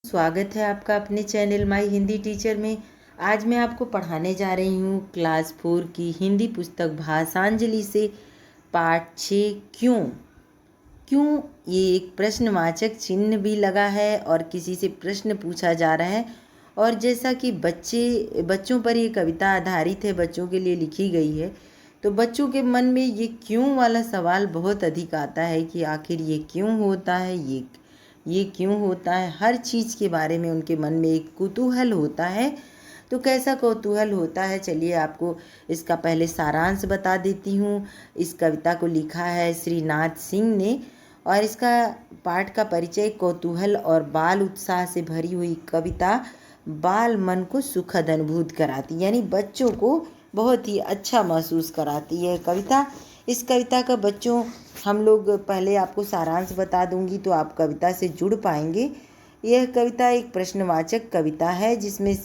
स्वागत है आपका अपने चैनल माई हिंदी टीचर में। आज मैं आपको पढ़ाने जा रही हूँ क्लास 4 की हिंदी पुस्तक भाषांजलि से पाठ 6 क्यों। क्यों ये एक प्रश्नवाचक चिन्ह भी लगा है और किसी से प्रश्न पूछा जा रहा है। और जैसा कि बच्चों पर ये कविता आधारित है, बच्चों के लिए लिखी गई है, तो बच्चों के मन में ये क्यों वाला सवाल बहुत अधिक आता है कि आखिर ये क्यों होता है, ये क्यों होता है। हर चीज़ के बारे में उनके मन में एक कुतूहल होता है। तो कैसा कौतूहल होता है, चलिए आपको इसका पहले सारांश बता देती हूँ। इस कविता को लिखा है श्रीनाथ सिंह ने और इसका पाठ का परिचय कौतूहल और बाल उत्साह से भरी हुई कविता बाल मन को सुखद अनुभूत कराती, यानी बच्चों को बहुत ही अच्छा महसूस कराती है कविता। इस कविता का बच्चों हम लोग पहले आपको सारांश बता दूंगी तो आप कविता से जुड़ पाएंगे। यह कविता एक प्रश्नवाचक कविता है जिसमें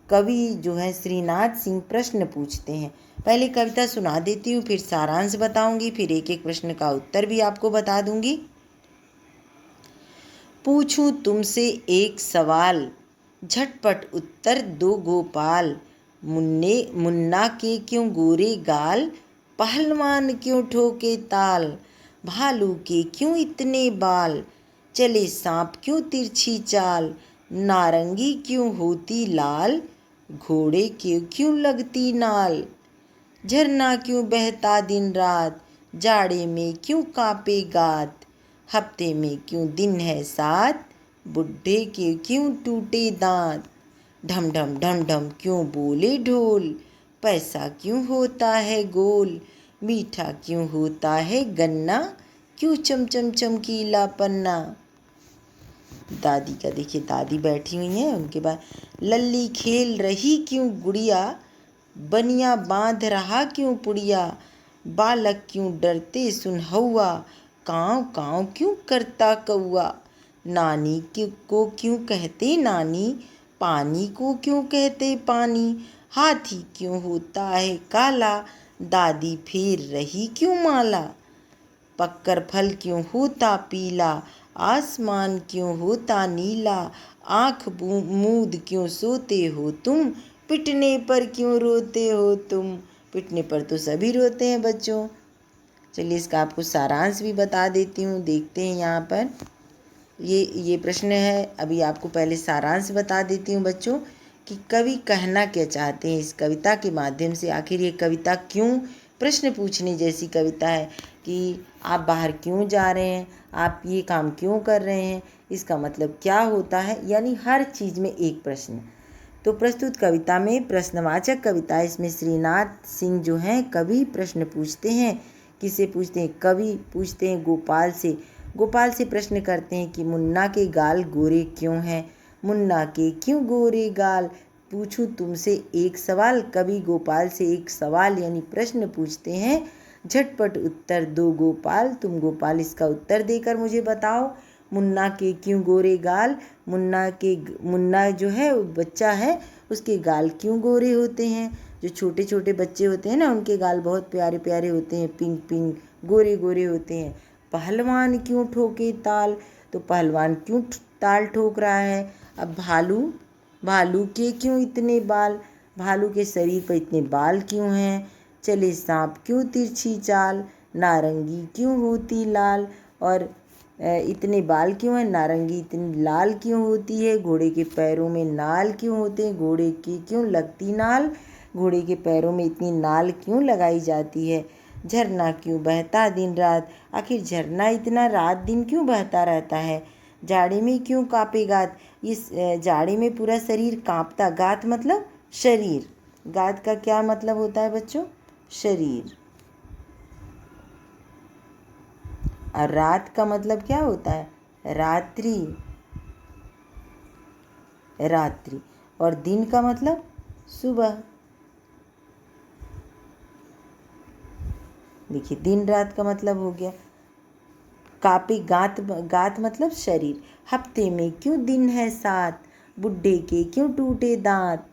कवि जो है श्रीनाथ सिंह प्रश्न पूछते हैं। पहले कविता सुना देती हूँ, फिर सारांश बताऊंगी, फिर एक एक प्रश्न का उत्तर भी आपको बता दूंगी। पूछूं तुमसे एक सवाल, झटपट उत्तर दो गोपाल। मुन्ना के क्यों गोरे गाल, पहलवान क्यों ठोके ताल। भालू के क्यों इतने बाल, चले सांप क्यों तिरछी चाल। नारंगी क्यों होती लाल, घोड़े के क्यों लगती नाल। झरना क्यों बहता दिन रात, जाड़े में क्यों कांपे गात। हफ्ते में क्यों दिन है 7, बुढ़े के क्यों टूटे दांत। ढम ढम ढम ढम क्यों बोले ढोल, पैसा क्यों होता है गोल। मीठा क्यों होता है गन्ना, क्यों चमचम चमकीला पन्ना। दादी का देखिए, दादी बैठी हुई हैं, उनके बाद लल्ली खेल रही क्यों गुड़िया, बनिया बांध रहा क्यों पुड़िया। बालक क्यों डरते सुनहौआ, काँव काँव क्यों करता कौआ। नानी को क्यों कहते नानी, पानी को क्यों कहते पानी। हाथी क्यों होता है काला, दादी फेर रही क्यों माला। पक्कर फल क्यों होता पीला, आसमान क्यों होता नीला। आँख मूंद क्यों सोते हो तुम, पिटने पर क्यों रोते हो तुम। पिटने पर तो सभी रोते हैं बच्चों। चलिए इसका आपको सारांश भी बता देती हूँ, देखते हैं यहाँ पर। ये प्रश्न है, अभी आपको पहले सारांश बता देती हूँ बच्चों कि कवि कहना क्या चाहते हैं इस कविता के माध्यम से। आखिर ये कविता क्यों प्रश्न पूछने जैसी कविता है कि आप बाहर क्यों जा रहे हैं, आप ये काम क्यों कर रहे हैं, इसका मतलब क्या होता है, यानी हर चीज़ में एक प्रश्न। तो प्रस्तुत कविता में प्रश्नवाचक कविता, इसमें श्रीनाथ सिंह जो हैं कवि प्रश्न पूछते हैं। किससे पूछते हैं? कवि पूछते हैं गोपाल से। गोपाल से प्रश्न करते हैं कि मुन्ना के गाल गोरे क्यों हैं, मुन्ना के क्यों गोरे गाल। पूछूं तुमसे एक सवाल, कवि गोपाल से एक सवाल यानी प्रश्न पूछते हैं। झटपट उत्तर दो गोपाल, तुम गोपाल इसका उत्तर देकर मुझे बताओ। मुन्ना के क्यों गोरे गाल, मुन्ना जो है बच्चा है, उसके गाल क्यों गोरे होते हैं। जो छोटे छोटे बच्चे होते हैं ना, उनके गाल बहुत प्यारे प्यारे होते हैं, पिंक पिंक गोरे गोरे होते हैं। पहलवान क्यों ठोके ताल, तो पहलवान क्यों ताल ठोक रहा है। अब भालू के क्यों इतने बाल, भालू के शरीर पर इतने बाल क्यों हैं। चले सांप क्यों तिरछी चाल, नारंगी क्यों होती लाल, और इतने बाल क्यों हैं, नारंगी इतनी लाल क्यों होती है। घोड़े के पैरों में नाल क्यों होते हैं, घोड़े की क्यों लगती नाल, घोड़े के पैरों में इतनी नाल क्यों लगाई जाती है। झरना क्यों बहता दिन रात, आखिर झरना इतना रात दिन क्यों बहता रहता है। जाड़े में क्यों कांपे गात, इस जाड़े में पूरा शरीर कांपता। गात मतलब शरीर, गात का क्या मतलब होता है बच्चों? शरीर। और रात का मतलब क्या होता है? रात्रि, रात्रि। और दिन का मतलब सुबह। देखिए, दिन रात का मतलब हो गया। कापी गात मतलब शरीर। हफ्ते में क्यों दिन है 7, बुढ़े के क्यों टूटे दांत।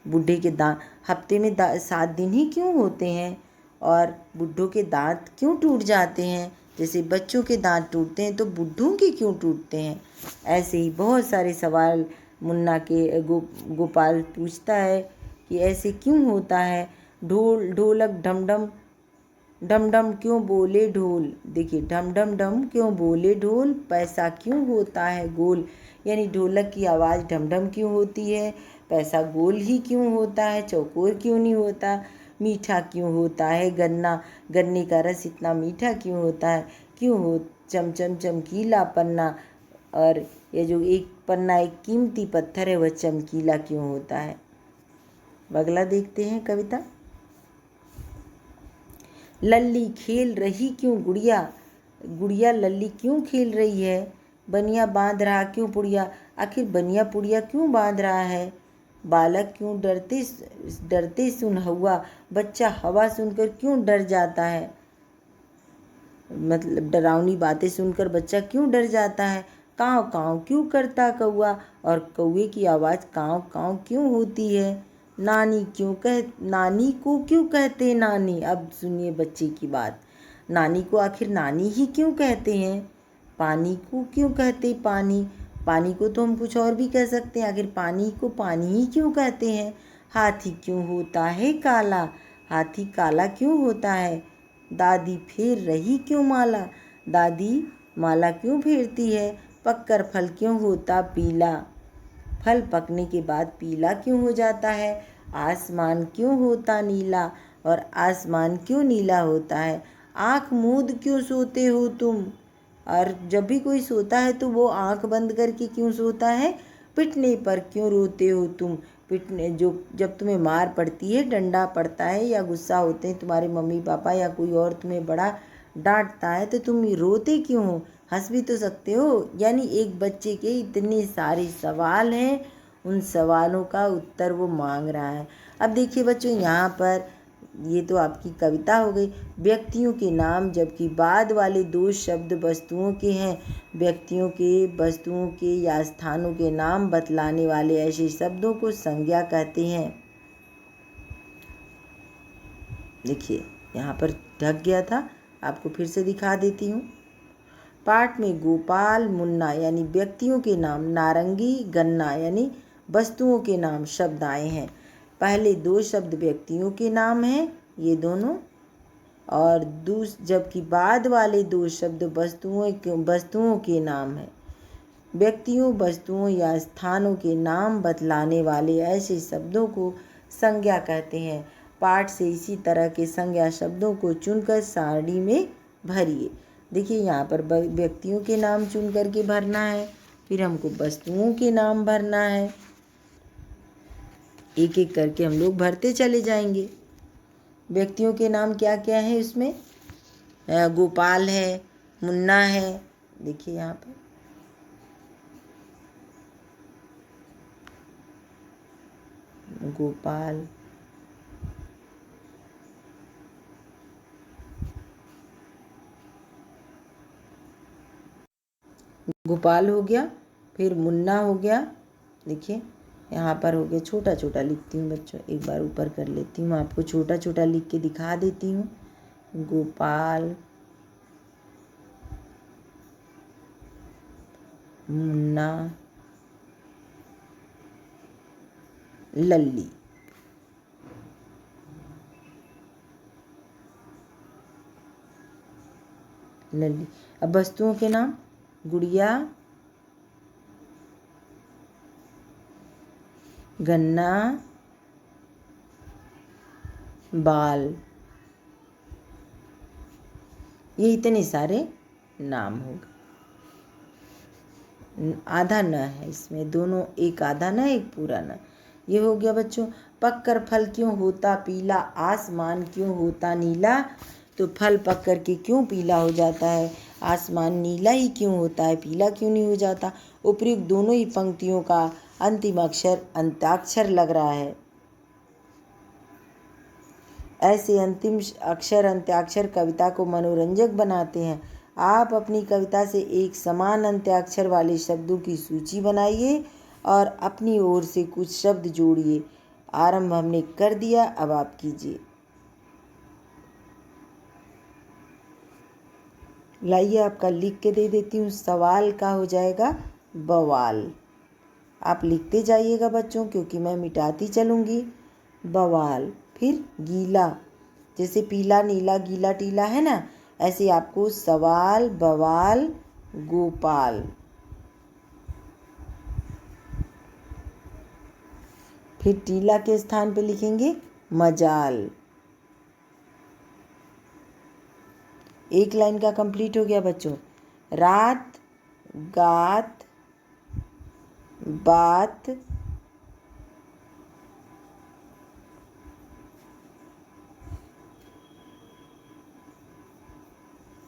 बुढ़े के दांत, हफ्ते में 7 दिन ही क्यों होते हैं और बुढ़ों के दांत क्यों टूट जाते हैं। जैसे बच्चों के दांत टूटते हैं तो बुड्ढों के क्यों टूटते हैं। ऐसे ही बहुत सारे सवाल मुन्ना के गोपाल पूछता है कि ऐसे क्यों होता है। ढोलक ढम ढम डम डम क्यों बोले ढोल। देखिए, ढम ढम डम क्यों बोले ढोल, पैसा क्यों होता है गोल। यानी ढोलक की आवाज़ ढम ढम क्यों होती है, पैसा गोल ही क्यों होता है, चौकोर क्यों नहीं होता। मीठा क्यों होता है गन्ना, गन्ने का रस इतना मीठा क्यों होता है, क्यों हो चमचम चमकीला पन्ना। और ये जो एक पन्ना एक कीमती पत्थर है वह चमकीला क्यों होता है। अगला देखते हैं कविता। लल्ली खेल रही क्यों गुड़िया, गुड़िया लल्ली क्यों खेल रही है। बनिया बांध रहा क्यों पुड़िया, आखिर बनिया पुड़िया क्यों बांध रहा है। बालक क्यों डरते डरते सुन हुआ, बच्चा हवा सुनकर क्यों डर जाता है। मतलब डरावनी बातें सुनकर बच्चा क्यों डर जाता है। काँव काँव क्यों करता कौआ, और कौए की आवाज़ काँव काँव क्यों होती है। नानी को क्यों कहते नानी। अब सुनिए बच्चे की बात। नानी को आखिर नानी ही क्यों कहते हैं। पानी को क्यों कहते पानी, पानी को तो हम कुछ और भी कह सकते हैं, आखिर पानी को पानी ही क्यों कहते हैं। हाथी क्यों होता है काला, हाथी काला क्यों होता है। दादी फेर रही क्यों माला, दादी माला क्यों फेरती है। पककर फल क्यों होता पीला, फल पकने के बाद पीला क्यों हो जाता है। आसमान क्यों होता नीला, और आसमान क्यों नीला होता है। आँख मूंद क्यों सोते हो तुम, और जब भी कोई सोता है तो वो आँख बंद करके क्यों सोता है। पिटने पर क्यों रोते हो तुम, पिटने जो जब तुम्हें मार पड़ती है, डंडा पड़ता है या गुस्सा होते हैं तुम्हारे मम्मी पापा या कोई और तुम्हें बड़ा डांटता है तो तुम रोते क्यों हो, हंस भी तो सकते हो। यानी एक बच्चे के इतने सारे सवाल हैं, उन सवालों का उत्तर वो मांग रहा है। अब देखिए बच्चों, यहाँ पर ये तो आपकी कविता हो गई। व्यक्तियों के नाम, जबकि बाद वाले दो शब्द वस्तुओं के हैं। व्यक्तियों के, वस्तुओं के या स्थानों के नाम बतलाने वाले ऐसे शब्दों को संज्ञा कहते हैं। देखिए यहाँ पर ढक गया था, आपको फिर से दिखा देती हूँ। पाठ में गोपाल मुन्ना यानी व्यक्तियों के नाम, नारंगी गन्ना यानी वस्तुओं के नाम शब्द आए हैं। पहले दो शब्द व्यक्तियों के नाम हैं ये दोनों, और जबकि बाद वाले दो शब्द वस्तुओं के नाम हैं। व्यक्तियों, वस्तुओं या स्थानों के नाम बतलाने वाले ऐसे शब्दों को संज्ञा कहते हैं। पाठ से इसी तरह के संज्ञा शब्दों को चुनकर सारणी में भरिए। देखिए यहाँ पर व्यक्तियों के नाम चुन करके भरना है, फिर हमको वस्तुओं के नाम भरना है। एक एक करके हम लोग भरते चले जाएंगे। व्यक्तियों के नाम क्या क्या है इसमें, गोपाल है, मुन्ना है। देखिए यहाँ पर गोपाल, गोपाल हो गया, फिर मुन्ना हो गया। देखिए यहाँ पर हो गया, छोटा छोटा लिखती हूँ बच्चों, एक बार ऊपर कर लेती हूँ, आपको छोटा छोटा लिख के दिखा देती हूँ। गोपाल, मुन्ना, लल्ली। लल्ली। अब वस्तुओं के नाम, गुड़िया, गन्ना, बाल, ये इतने सारे नाम हो गए। आधा न है इसमें, दोनों एक आधा न एक पूरा न। ये हो गया बच्चों। पककर फल क्यों होता पीला, आसमान क्यों होता नीला। तो फल पक कर के क्यों पीला हो जाता है, आसमान नीला ही क्यों होता है, पीला क्यों नहीं हो जाता। उपयुक्त दोनों ही पंक्तियों का अंतिम अक्षर अंत्याक्षर लग रहा है। ऐसे अंतिम अक्षर अंत्याक्षर कविता को मनोरंजक बनाते हैं। आप अपनी कविता से एक समान अंत्याक्षर वाले शब्दों की सूची बनाइए और अपनी ओर से कुछ शब्द जोड़िए। आरंभ हमने कर दिया, अब आप कीजिए। लाइए आपका लिख के दे देती हूँ। सवाल का हो जाएगा बवाल। आप लिखते जाइएगा बच्चों, क्योंकि मैं मिटाती चलूँगी। बवाल। फिर गीला, जैसे पीला नीला गीला टीला है ना, ऐसे आपको सवाल बवाल गोपाल। फिर टीला के स्थान पे लिखेंगे मजाल। एक लाइन का कंप्लीट हो गया बच्चों। रात गात बात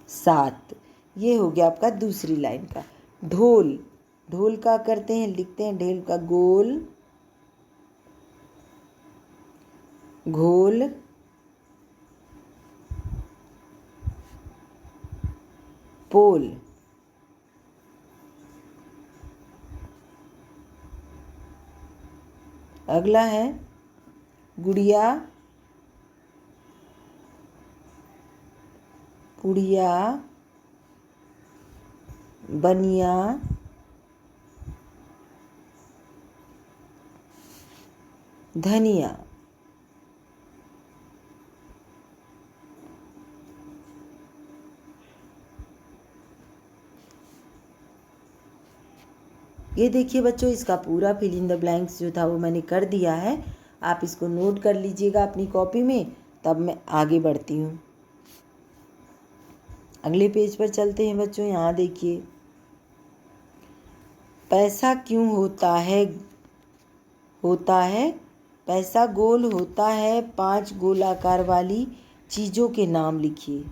सात, ये हो गया आपका दूसरी लाइन का। ढोल, ढोल का करते हैं, लिखते हैं ढेल का गोल घोल पोल। अगला है गुड़िया पुड़िया बनिया धनिया। ये देखिए बच्चों, इसका पूरा फिल इन द ब्लैंक्स जो था वो मैंने कर दिया है। आप इसको नोट कर लीजिएगा अपनी कॉपी में। तब मैं आगे बढ़ती हूँ। अगले पेज पर चलते हैं बच्चों। यहाँ देखिए, पैसा क्यों होता है पैसा गोल होता है, 5 गोलाकार वाली चीज़ों के नाम लिखिए।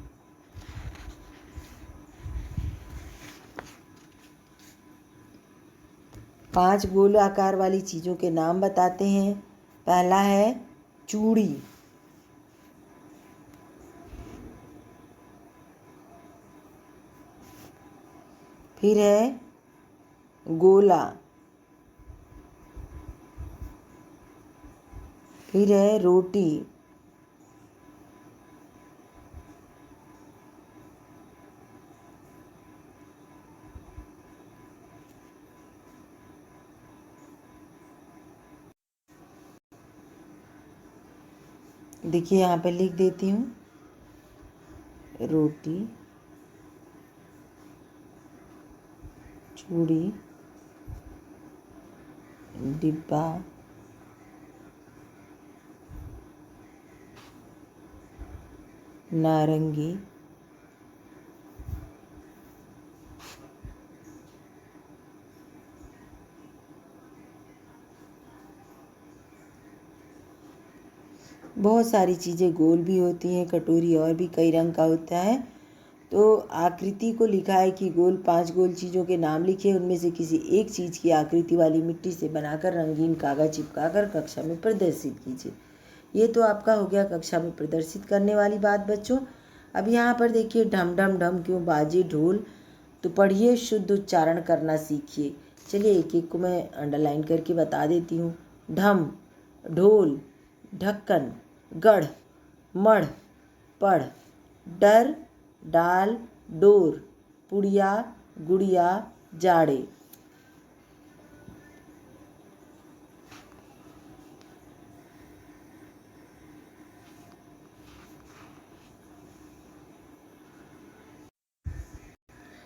पांच गोल आकार वाली चीज़ों के नाम बताते हैं। पहला है चूड़ी, फिर है गोला, फिर है रोटी, देखिए यहाँ पे लिख देती हूँ, रोटी चूड़ी डिब्बा नारंगी बहुत सारी चीज़ें गोल भी होती हैं, कटोरी और भी कई रंग का होता है। तो आकृति को लिखा है कि गोल 5 गोल चीज़ों के नाम लिखे, उनमें से किसी एक चीज़ की आकृति वाली मिट्टी से बनाकर रंगीन कागज चिपकाकर कक्षा में प्रदर्शित कीजिए। ये तो आपका हो गया कक्षा में प्रदर्शित करने वाली बात बच्चों। अब यहाँ पर देखिए, ढम ढम ढम क्यों बाजे ढोल, तो पढ़िए शुद्ध उच्चारण करना सीखिए। चलिए एक एक को मैं अंडरलाइन करके बता देती हूँ। ढम ढोल, ढक्कन, गढ़, मढ़, पढ़, डर, डाल, डोर, पुड़िया, गुड़िया, जाड़े।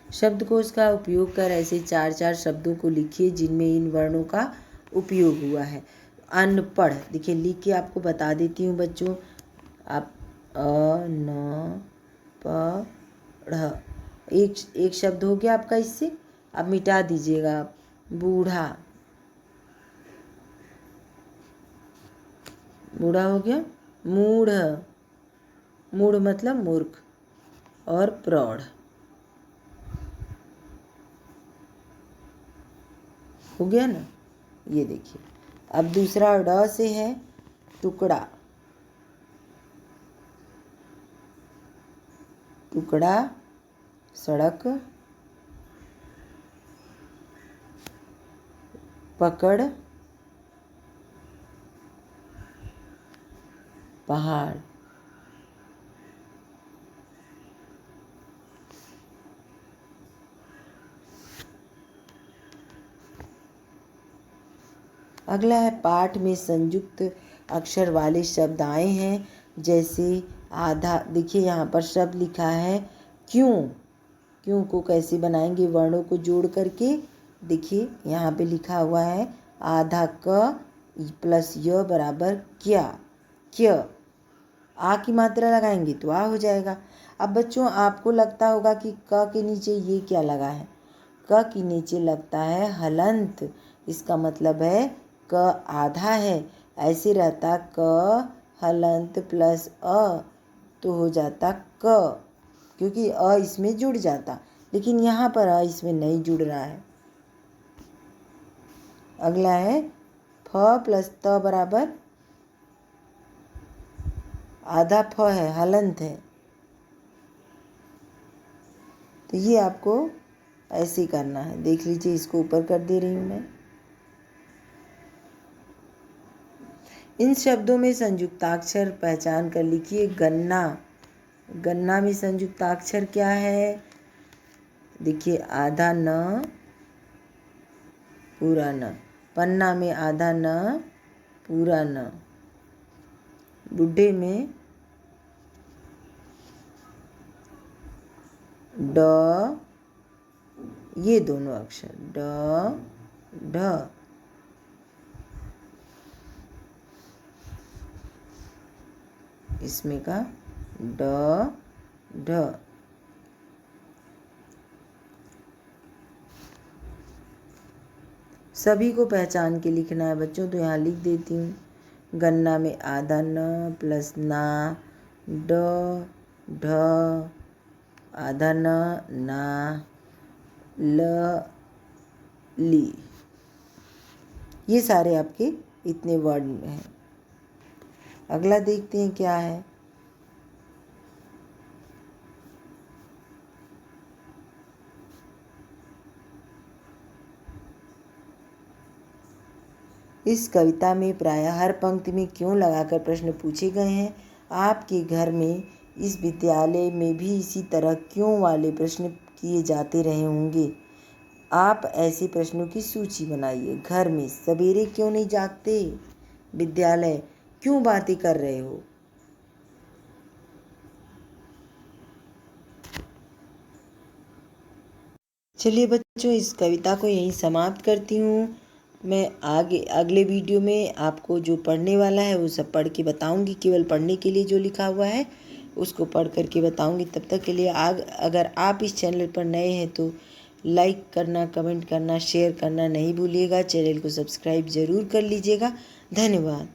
शब्दकोश का उपयोग कर ऐसे 4-4 शब्दों को लिखिए जिनमें इन वर्णों का उपयोग हुआ है। अनपढ़, देखिए लिख के आपको बता देती हूँ बच्चों। आप अ न प ढ़, एक शब्द हो गया आपका इससे। अब मिटा दीजिएगा आप। बूढ़ा, बूढ़ा हो गया। मूढ़, मूढ़ मतलब मूर्ख। और प्रौढ़ हो गया ना। ये देखिए, अब दूसरा ड से है टुकड़ा, टुकड़ा, सड़क, पकड़, पहाड़। अगला है पाठ में संयुक्त अक्षर वाले शब्द आए हैं, जैसे आधा। देखिए यहाँ पर शब्द लिखा है क्यों। क्यों को कैसे बनाएंगे वर्णों को जोड़ करके। देखिए यहाँ पे लिखा हुआ है आधा क प्लस य बराबर क्या। क्य आ की मात्रा लगाएंगे तो आ हो जाएगा। अब बच्चों आपको लगता होगा कि क के नीचे ये क्या लगा है। क के नीचे लगता है हलंत। इसका मतलब है क आधा है। ऐसे रहता क हलंत प्लस अ तो हो जाता क, क्योंकि अ इसमें जुड़ जाता, लेकिन यहाँ पर अ इसमें नहीं जुड़ रहा है। अगला है फ प्लस त बराबर आधा फ है, हलंत है। तो ये आपको ऐसे ही करना है। देख लीजिए, इसको ऊपर कर दे रही हूँ मैं। इन शब्दों में संयुक्ताक्षर पहचान कर लिखिए। गन्ना, गन्ना में संयुक्ताक्षर क्या है। देखिए आधा न पूरा न। पन्ना में आधा न पूरा न। बुढ़े में ड, ये दोनों अक्षर ड ढ। इसमें का ड ढ। सभी को पहचान के लिखना है बच्चों, तो यहाँ लिख देती हूँ। गन्ना में आधा न प्लस ना, ड ढ आधा न ना, ल ली। ये सारे आपके इतने वर्ड में हैं। अगला देखते हैं क्या है। इस कविता में प्रायः हर पंक्ति में क्यों लगाकर प्रश्न पूछे गए हैं। आपके घर में, इस विद्यालय में भी इसी तरह क्यों वाले प्रश्न किए जाते रहे होंगे। आप ऐसे प्रश्नों की सूची बनाइए। घर में सवेरे क्यों नहीं जागते, विद्यालय क्यों बातें कर रहे हो। चलिए बच्चों, इस कविता को यहीं समाप्त करती हूँ। मैं आगे अगले वीडियो में आपको जो पढ़ने वाला है वो सब पढ़ के बताऊँगी। केवल पढ़ने के लिए जो लिखा हुआ है उसको पढ़ करके बताऊँगी। तब तक के लिए अगर आप इस चैनल पर नए हैं तो लाइक करना, कमेंट करना, शेयर करना नहीं भूलिएगा। चैनल को सब्सक्राइब ज़रूर कर लीजिएगा। धन्यवाद।